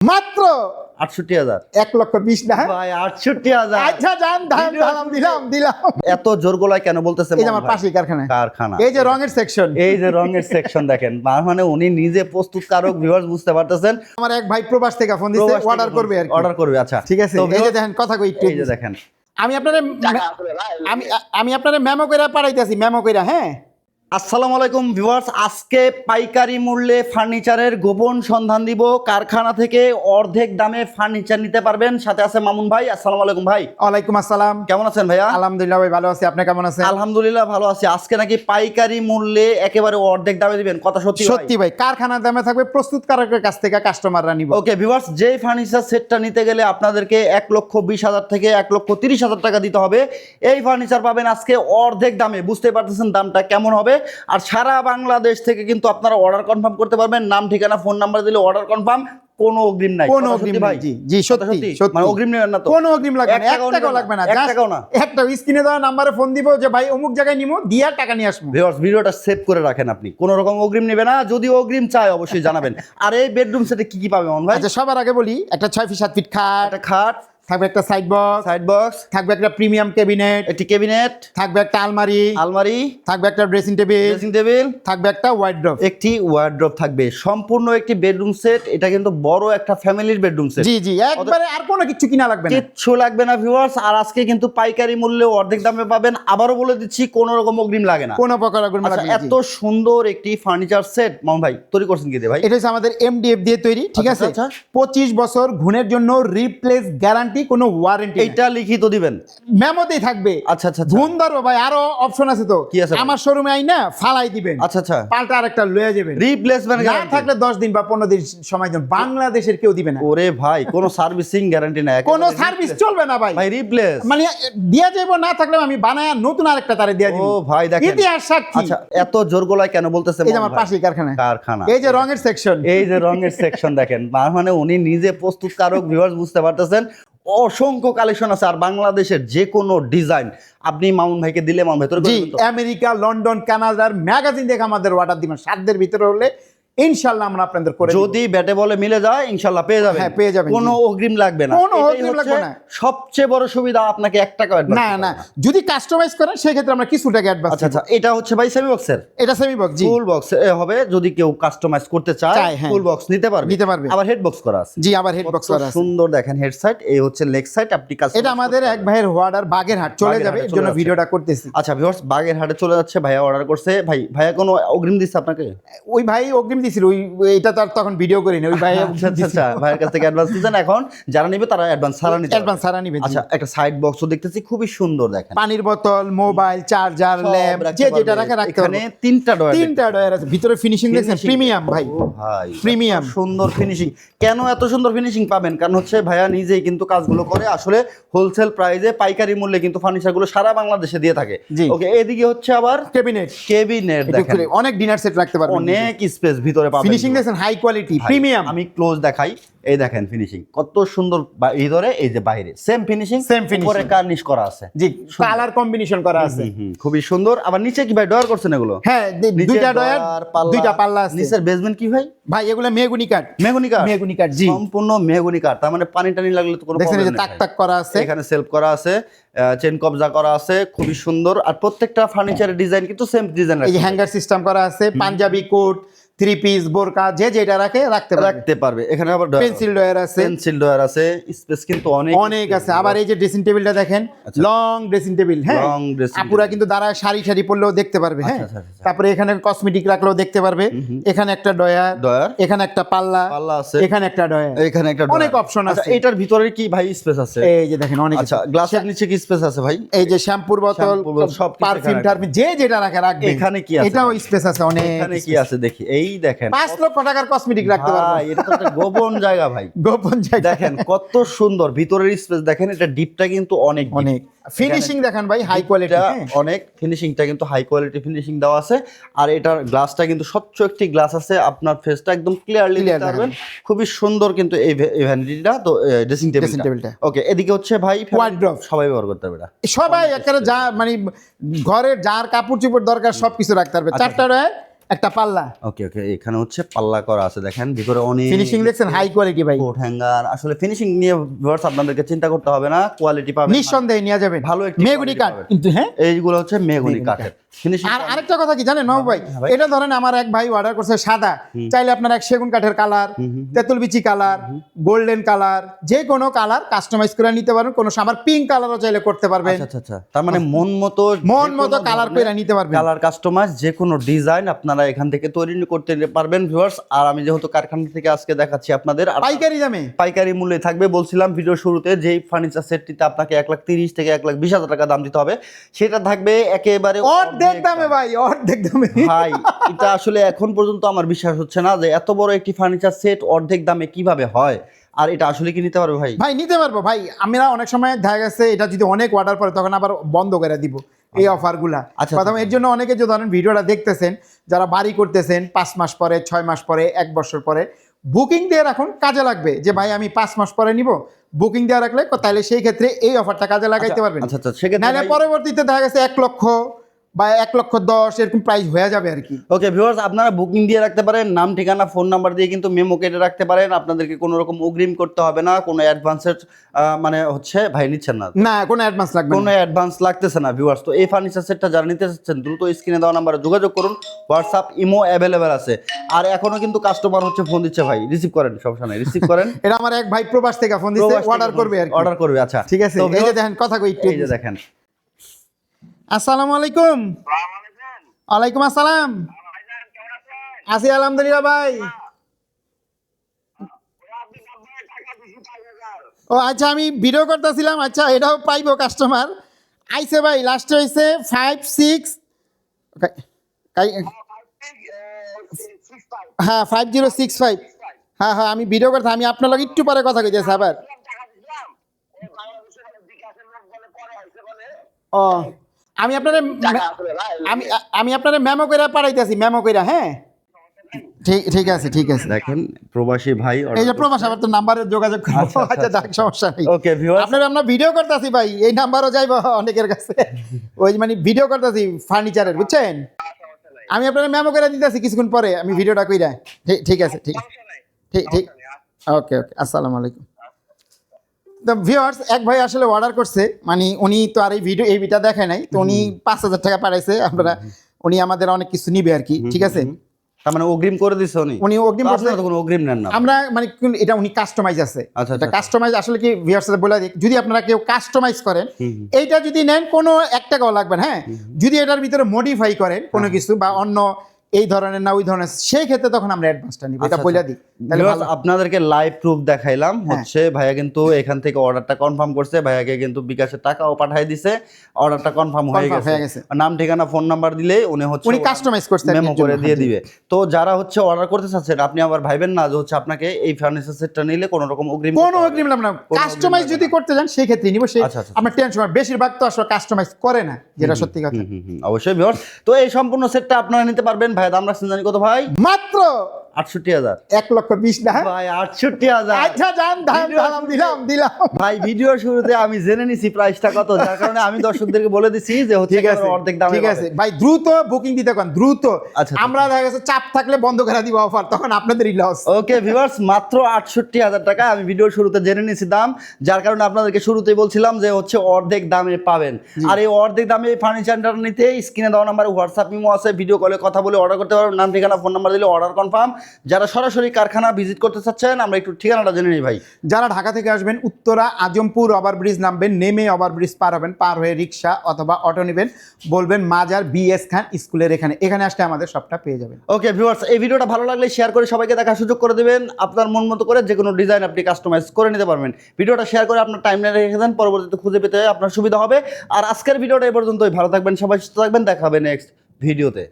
মাত্র ৬৮,০০০। ১,২০,০০০ না ভাই ৬৮,০০০। আচ্ছা জান দিলাম এত জোর গলায় কেন বলতেছে? এই যে আমার পাশেই কারখানা এই যে রঙের সেকশন, এই যে রঙের সেকশন দেখেন, মানে উনি নিজে প্রস্তুতকারক, ভিউয়ার্স বুঝতে পারতেছেন। আমার এক ভাই প্রবাস থেকে ফোন দিছে, অর্ডার করবে আর অর্ডার করবে। আচ্ছা ঠিক আছে, এই যে দেখেন কথা কই একটু, এই যে দেখেন আমি আপনারে মেমো কইরা পাঠাইতেছি, মেমো কইরা। হ্যাঁ, আসসালামু আলাইকুম ভিউয়ার্স, আজকে পাইকারি মূল্যে ফার্নিচারের গোপন সন্ধান দিব। কারখানা থেকে অর্ধেক দামে ফার্নিচার নিতে পারবেন। সাথে আছে মামুন ভাই। আসসালামু আলাইকুম ভাই। ওয়ালাইকুম আসসালাম। কেমন আছেন ভাইয়া? আলহামদুলিল্লাহ ভাই ভালো আছি, আপনি কেমন আছেন? আলহামদুলিল্লাহ ভালো আছি। আজকে নাকি পাইকারি মূল্যে একেবারে অর্ধেক দামে দিবেন, কথা সত্যি? সত্যি ভাই, কারখানার দামে থাকবে, প্রস্তুতকারকের কাছ থেকে কাস্টমাররা নিব। ওকে ভিউয়ার্স, যেই ফার্নিচার সেটটা নিতে গেলে আপনাদেরকে ১,২০,০০০ থেকে ১,৩০,০০০ টাকা দিতে হবে। এই ফার্নিচার পাবেন আজকে অর্ধেক দামে। বুঝতে পারতেছেন দামটা কেমন হবে। আর সারা বাংলাদেশ থেকে কিন্তু আপনারা অর্ডার কনফার্ম করতে পারবেন। নাম ঠিকানা ফোন নাম্বার দিলে অর্ডার কনফার্ম, কোনো অগ্রিম নাই। কোনো অগ্রিম ভাই? জি সত্যি মানে অগ্রিম নেবেন না তো? কোনো অগ্রিম লাগবে না, ১ টাকাও লাগবে না, ১ টাকাও না। একটা স্ক্রিনে দেওয়া নম্বরে ফোন দিব যে ভাই অমুক জায়গায় নিমু, দিয়া টাকা নিয়ে আসবো। ভিউয়ার্স ভিডিওটা সেভ করে রাখেন, আপনি কোনো রকম অগ্রিম নেবেন না। যদি অগ্রিম চায় অবশ্যই জানাবেন। আর এই বেডরুম সেটে কি কি পাবে মন ভাই? আচ্ছা সবার আগে বলি, একটা 6 ফিট 7 ফিট খাট, একটা খাট থাকবে, একটা সাইড বক্স, থাকবে একটা প্রিমিয়াম ক্যাবিনেট, একটি ক্যাবিনেট, থাকবে একটা আলমারি, থাকবে একটা ড্রেসিং টেবিল, থাকবে একটা ওয়ার্ড্রপ, একটি ওয়ার্ড্রপ থাকবে। সম্পূর্ণ একটি বেডরুম সেট। এটা কিন্তু বড় একটা ফ্যামিলির বেডরুম সেট। জি একবারে আর কোনো কিছু কিনা লাগবে না, কিচ্ছু লাগবে না ভিউয়ার্স। আর আজকে কিন্তু পাইকারি মূল্যে অর্ধেক দামে পাবেন। আবারও বলে দিচ্ছি, কোনো রকম অগ্রিম লাগে না, কোনো প্রকার অগ্রিম লাগবে না। এত সুন্দর একটি ফার্নিচার সেট মামুন ভাই তৈরি করছেন কি দিয়ে ভাই? এটা হচ্ছে আমাদের এমডিএফ দিয়ে তৈরি, ঠিক আছে? 25 বছর ঘুণের জন্য রিপ্লেস গ্যারান্টি, কোনো ওয়ারেন্টি। এইটা লিখিত দিবেন, মেমোতেই থাকবে। আচ্ছা ঘুণ ধরবো ভাই, আরো অপশন আছে তো। কি আছে? আমার শোরুমে আই না ফালাই দিবেন, আচ্ছা পাল্টা আরেকটা লয়ে যাবেন। রিপ্লেসমেন্ট না থাকলে 10 দিন বা 15 দিন সময় দেন, বাংলাদেশের কেউ দিবে না। ওরে ভাই, কোনো সার্ভিসিং গ্যারান্টি নাই, কোনো সার্ভিস চলবে না ভাই। রিপ্লেস মানে দিয়া যাবো, না থাকলে আমি বানায়া নতুন আরেকটা তারে দিয়া দিব। ও ভাই দেখেন, ইতিহাস সাক্ষী। আচ্ছা এত জোর গলায় কেন বলতেছে? এই যে আমার পাশেই কারখানা, এই যে রঙের সেকশন, এই যে রঙের সেকশন দেখেন, মানে উনি নিজে প্রস্তুতকারক, ভিউয়ার্স বুঝতে পারতেছেন। অসংখ্য কালেকশন আছে। আর বাংলাদেশের যে কোনো ডিজাইন আপনি মামুন ভাইকে দিলে মামুন ভাই তৈরি করে দিবেন তো? আমেরিকা, লন্ডন, কানাডার ম্যাগাজিন দেখে আমাদের অর্ডার দিবেন। 7 দিনের ভিতরে হলে ইনশাআল্লাহ আমরা আপনাদের করে দিব। যদি ব্যাটে বলে মিলে যায় ইনশাআল্লাহ পেয়ে যাবেন। হ্যাঁ পেয়ে যাবেন, কোনো অগ্রিম লাগবে না, কোনো অগ্রিম লাগবে না। সবচেয়ে বড় সুবিধা, আপনাকে 1 টাকা অ্যাডভান্স না যদি কাস্টমাইজ করেন সেই ক্ষেত্রে আমরা কিছু টাকা অ্যাডভান্স। আচ্ছা এটা হচ্ছে ভাই সেমি বক্সের, এটা সেমি বক্স। জি ফুল বক্স হবে। যদি কেউ কাস্টমাইজ করতে চায় ফুল বক্স নিতে পারবে। আবার হেড বক্স করা আছে। জি আবার হেড বক্স করা আছে, সুন্দর দেখেন হেড সাইড, এই হচ্ছে লেগ সাইড। আপনি এটা আমাদের এক ভাইয়ের অর্ডার বাগেরহাট চলে যাবে, এর জন্য ভিডিওটা করতেছি। আচ্ছা ভিউয়ার্স, বাগেরহাটে চলে যাচ্ছে, ভাইয়া অর্ডার করছে। ভাইয়া কোনো অগ্রিম দিচ্ছে আপনাকে? ওই ভাই অগ্রিম দিছিল, এটা তার তখন ভিডিও করি না, ওই ভাই আচ্ছা ভাইয়ের কাছ থেকে অ্যাডভান্স দিচ্ছেন। এখন যারা নিবে তারা অ্যাডভান্স ছাড়া নিবে। আচ্ছা একটা সাইড বক্সও দেখতেছি, খুবই সুন্দর দেখেন। পানির বোতল, মোবাইল, চার্জার, ল্যাম্প, যে যেটা রাখতে পারবে। এখানে 3টা ডয়ার আছে। ভিতরে ফিনিশিং দেখছেন, প্রিমিয়াম ভাই, প্রিমিয়াম সুন্দর ফিনিশিং। কেন এত সুন্দর ফিনিশিং পাবেন? কারণ হচ্ছে ভাইয়া নিজেই কিন্তু কাজগুলো করে। আসলে হোলসেল প্রাইসে পাইকারি মূল্যে কিন্তু ফার্নিচারগুলো সারা বাংলাদেশে দিয়ে থাকে। ওকে, এদিকে হচ্ছে আবার ক্যাবিনেট দেখেন, অনেক ডিনার সেট রাখতে পারবেন, অনেক স্পেস ভিতরে পাবেন। ফিনিশিং দেখছেন হাই কোয়ালিটি, প্রিমিয়াম। আমি ক্লোজ দেখাই, এই দেখেন ফিনিশিং কত সুন্দর। ভিতরে এই যে বাইরে সেম ফিনিশিং, উপরে কার্নিশ করা আছে। জি কালার কম্বিনেশন করা আছে, খুবই সুন্দর। আবার নিচে কি ভাই ডয়ার করছেন এগুলো? হ্যাঁ 2টা ডয়ার, 2টা পাল্লা আছে। নিচের বেসমেন্ট কি ভাই? ভাই এগুলো মেহগনি কাঠ, জি সম্পূর্ণ মেহগনি কাঠ। তার মানে পানি টানি লাগলে তো কোনো দেখেন, এই যে প্রবলেম নেই। তাক করা আছে, এখানে সেলফ করা আছে, চেন কবজা করা আছে, খুবই সুন্দর। আর প্রত্যেকটা ফার্নিচারের ডিজাইন কিন্তু সেম ডিজাইন। এই যে হ্যাঙ্গার সিস্টেম করা আছে, পাঞ্জাবি কোট, 3 পিস, বোরকা, যে যেটা রাখতে পারবে। এখানে আবার পেন্সিল ডয়ার আছে, স্পেস কিন্তু অনেক আছে। আবার এই যে ড্রেসিং টেবিলটা দেখেন, লং ড্রেসিং টেবিল। হ্যাঁ আপুরা কিন্তু দাঁড়ায় সারি পড়লেও দেখতে পারবে। হ্যাঁ তারপরে এখানে কসমেটিক রাখলেও দেখতে পারবে। এখানে একটা ডয়ার, এখানে একটা পাল্লা আছে, এখানে একটা ডয়ার, এখানে একটা অনেক অপশন আছে। এটার ভিতরে কি ভাই স্পেস আছে? এই যে দেখেন অনেক। আচ্ছা গ্লাসের নিচে কি স্পেস আছে ভাই? এই যে শ্যাম্পুর বোতল, সব পারফিউম যে যেটা রাখবে। এখানে কি আছে? এটাও স্পেস আছে অনেক। এখানে কি আছে দেখি, এই দেখেন 5 লক্ষ টাকার কসমেটিক রাখতে পারবে। এটা তো একটা গোপন জায়গা ভাই, গোপন জায়গা। দেখেন কত সুন্দর ভিতরের স্পেস দেখেন। এটা ডিপটা কিন্তু অনেক ফিনিশিং দেখেন ভাই, হাই কোয়ালিটি, অনেক ফিনিশিংটা কিন্তু হাই কোয়ালিটি ফিনিশিং দেওয়া আছে। আর এটার গ্লাসটা কিন্তু স্বচ্ছ একটি গ্লাস আছে, আপনার ফেসটা একদম ক্লিয়ারলি দেখতে পারবেন। খুবই সুন্দর কিন্তু এই ভ্যানিটিটা। তো ড্রেসিং টেবিলটা ওকে। এদিকে হচ্ছে ভাই ওয়ার্ড্রপ, সবাই ব্যবহার করতে পারবে, সবাই একেবারে যা মানে ঘরের যার কাপড় চোপড় দরকার সবকিছু রাখতে পারবে। 4টা ডয়ার, একটা পাল্লা। ওকে ওকে, এখানে হচ্ছে পাল্লা করা আছে, দেখেন ভিতরে অনেক ফিনিশিং দেখছেন, হাই কোয়ালিটি ভাই। কোট হ্যাঙ্গার, আসলে ফিনিশিং নিয়ে ভিউয়ার্স আপনাদেরকে চিন্তা করতে হবে না, কোয়ালিটি পাবেন নিঃসন্দেহে নিয়ে যাবেন, ভালো একটি মেহগনি কাঠ কিন্তু। হ্যাঁ, এইগুলো হচ্ছে মেহগনি কাঠের ফিনিশিং। আর আরেকটা কথা কি জানেন নবাব ভাই, এটা ধরেন আমার এক ভাই অর্ডার করছে সাদা, চাইলে আপনার এক সেগুন কাঠের কালার, তেঁতুল বিচি কালার, গোল্ডেন কালার, যে কোনো কালার কাস্টমাইজ করে নিতে পারবেন। কোনো আমার পিঙ্ক কালারও চাইলে করতে পারবেন। আচ্ছা আচ্ছা, তার মানে মন মতো কালার করে নিতে পারবেন, কালার কাস্টমাইজ যে কোনো ডিজাইন আপনারা এখান থেকে তৈরি করতে পারবেন ভিউয়ার্স। আর আমি যেহেতু কারখানা থেকে আজকে দেখাচ্ছি আপনাদের, পাইকারি দামে, পাইকারি মূল্যে থাকবে। বলছিলাম ভিডিও শুরুতে যেই ফার্নিচার সেটটিতে আপনাকে 1,30,000 থেকে 1,20,000 টাকা দাম দিতে হবে, সেটা থাকবে একেবারে অর্ধেক দামে ভাই, অর্ধেক দামে ভাই। এটা আসলে এখন পর্যন্ত আমার বিশ্বাস হচ্ছে না যে এত বড় একটি ফার্নিচার সেট অর্ধেক দামে কিভাবে হয়। আর এটা আসলে কি নিতে পারবে ভাই? ভাই নিতে পারবো ভাই, আমরা অনেক সময় দেখা গেছে এটা যদি অনেক অর্ডার পরে তখন আবার বন্ধ করে দিব এই অফারগুলা। আচ্ছা, প্রথম এর জন্য অনেকে যে ধরেন ভিডিওটা দেখতেছেন, যারা বাড়ি করতেছেন 5 মাস পরে, 6 মাস পরে, 1 বছর পরে, বুকিং দিয়ে রাখুন, কাজে লাগবে। যে ভাই আমি 5 মাস পরে নিব, বুকিং দিয়ে রাখলে তাহলে সেই ক্ষেত্রে এই অফারটা কাজে লাগাইতে পারবেন। আচ্ছা আচ্ছা, সেক্ষেত্রে নাহলে পরবর্তীতে দেখা গেছে 1 লক্ষ বা 1,10,000 এরকম প্রাইস হয়ে যাবে আর কি। ওকে ভিউয়ার্স, আপনারা বুকিং দিয়ে রাখতে পারেন, নাম ঠিকানা ফোন নাম্বার দিয়ে কিন্তু মেমো কেটে রাখতে পারেন। আপনাদেরকে কোনো রকম অগ্রিম করতে হবে না, কোনো অ্যাডভান্সের মানে হচ্ছে ভাই নিচ্ছেন না, না কোনো অ্যাডভান্স লাগবে, কোনো অ্যাডভান্স লাগতেছে না ভিউয়ার্স। তো এই ফার্নিচার সেটটা যারা নিতে চাচ্ছেন দ্রুত স্ক্রিনে দেওয়া নাম্বারে যোগাযোগ করুন, হোয়াটসঅ্যাপ ইমো অ্যাভেলেবেল আছে। আর এখনো কিন্তু কাস্টমার হচ্ছে ফোন দিচ্ছে ভাই, রিসিভ করেন, সমস্যা নাই, রিসিভ করেন। এটা আমার এক ভাই প্রবাস থেকে ফোন দিচ্ছে, অর্ডার করবে আর কি, অর্ডার করবে। আচ্ছা ঠিক আছে। এই যে দেখেন কথা কই, এই যে দেখেন। আসসালামু আলাইকুম। ওয়ালাইকুম আসসালাম। আছি আলহামদুলিল্লাহ ভাই। ও আচ্ছা, আমি ভিডিও করতেছিলাম। আচ্ছা, এটাও পাইবো কাস্টমার আইছে ভাই, লাস্টে হয়েছে 5,6, হ্যাঁ 5065। হ্যাঁ হ্যাঁ, আমি ভিডিও করতে, আমি আপনার লগে একটু পরে কথা কইতেছি আবার। ও আমি আপনার আমি আপনার মেমো করে পাঠাইতেছি, মেমো করে। হ্যাঁ ঠিক আছে, ঠিক আছে। দেখেন প্রবাসী ভাই, এই যে প্রবাস, আবার তো নাম্বারে যোগাযোগ করব। আচ্ছা যাক, সমস্যা নেই। ওকে ভিউয়ার্স, আপনারা আমরা ভিডিও করতেছি ভাই, এই নাম্বারও যাইবো অনেকের কাছে। ওই মানে ভিডিও করতেছি ফার্নিচারের, বুঝছেন। আমি আপনারা মেমো করে দিতেছি কিছুক্ষণ পরে, আমি ভিডিওটা কইরা। ঠিক আছে, ঠিক ঠিক ওকে ওকে, আসসালামু আলাইকুম। তো ভিউয়ার্স, এক ভাই আসলে অর্ডার করছে, মানে উনি তো আর এই ভিডিওটা দেখে নাই, তো উনি 5,000 টাকা পাঠাইছে। আপনারা উনি আমাদের অনেক কিছু নিবে আর কি, ঠিক আছে। তার মানে অগ্রিম করে দিছে উনি অগ্রিম করছে, কোনো অগ্রিম নেন না আমরা মানে এটা উনি কাস্টমাইজ আছে। আচ্ছা, এটা কাস্টমাইজ আসলে কি ভিউয়ার্সদের বলে দিই, যদি আপনারা কেউ কাস্টমাইজ করেন, এইটা যদি নেন কোনো 1 টাকাও লাগবে না। হ্যাঁ, যদি এটার ভিতরে মডিফাই করেন কোনো কিছু বা অন্য এই ধরনের না ওই ধরনের, সেই ক্ষেত্রে তখন আমরা অ্যাডভান্সটা নিব, এটা বলে দিই। তাহলে আপনাদেরকে লাইভ প্রুফ দেখাইলাম হচ্ছে, ভাইয়া কিন্তু এখান থেকে অর্ডারটা কনফার্ম করছে, ভাইয়াকে কিন্তু বিকাশের টাকাও পাঠিয়ে দিছে, অর্ডারটা কনফার্ম হয়ে গেছে। নাম ঠিকানা ফোন নাম্বার দিলে উনি কাস্টমাইজ করতে মেমো করে দিয়ে দিবে। তো যারা হচ্ছে অর্ডার করতে চাচ্ছেন, আপনি আবার ভাইবেন না যে হচ্ছে আপনাকে এই ফার্নিচার সেটটা নিলে কোনো রকম অগ্রিম, কোনো অগ্রিম না। কাস্টমাইজ যদি করতে চান সেই ক্ষেত্রে নিব, সেই আপনার টেনশন। বেশিরভাগ তো আসলে কাস্টমাইজ করে না, যেটা সত্যি কথা। অবশ্যই ভিউয়ার্স, তো এই সম্পূর্ণ সেটটা আপনারা নিতে পারবেন। ভাই দাম রাখছেন জানি কত ভাই? মাত্র 68,000। 1,20,000 না ভাই 68,000। আচ্ছা জান, দিলাম ভাই ভিডিও শুরুতে আমি জেনে নিছি প্রাইসটা কত, যার কারণে আমি দর্শকদেরকে বলে দিছি যে হচ্ছে অর্ধেক দামে। ঠিক আছে ভাই, দ্রুত বুকিং দিতে কোন, দ্রুত। আমরা দেখা গেছে চাপ থাকলে বন্ধ করে দিব অফার, তখন আপনাদেরই লস। ওকে ভিউয়ার্স, মাত্র 68,000 টাকা আমি ভিডিও শুরুতে জেনে নিছি দাম, যার কারণে আপনাদেরকে শুরুতেই বলছিলাম যে হচ্ছে অর্ধেক দামে পাবেন। আর এই অর্ধেক দামে এই ফার্নিচারটা নিতে স্ক্রিনে দেওয়া নাম্বারে হোয়াটসঅ্যাপ ইমো আছে, ভিডিও কলে কথা বলে অর্ডার করতে পারবেন। নাম ঠিকানা ফোন নাম্বার দিলে অর্ডার কনফার্ম। যারা সরাসরি কারখানা ভিজিট করতে চাচ্ছেন, আমরা একটু ঠিকানাটা জেনে নিই ভাই। যারা ঢাকা থেকে আসবেন, উত্তরা আজমপুর ওভারব্রিজ নামবেন, নেমে ওভারব্রিজ পার হবেন, পার হয়ে রিক্সা অথবা অটো নেবেন, বলবেন মাজার BS খান স্কুলের এখানে আসলে আমাদের সবটা পেয়ে যাবেন। ওকে ভিউয়ার্স, এই ভিডিওটা ভালো লাগলে শেয়ার করে সবাইকে দেখার সুযোগ করে দেবেন। আপনার মন মতো করে যে কোনো ডিজাইন আপনি কাস্টমাইজ করে নিতে পারবেন। ভিডিওটা শেয়ার করে আপনার টাইমলাইনে রেখে দেন, পরবর্তীতে খুঁজে পেতে আপনার সুবিধা হবে। আর আজকের ভিডিওটা এই পর্যন্তই। ভালো থাকবেন সবাই, সুস্থ থাকবেন, দেখা হবে নেক্সট ভিডিওতে।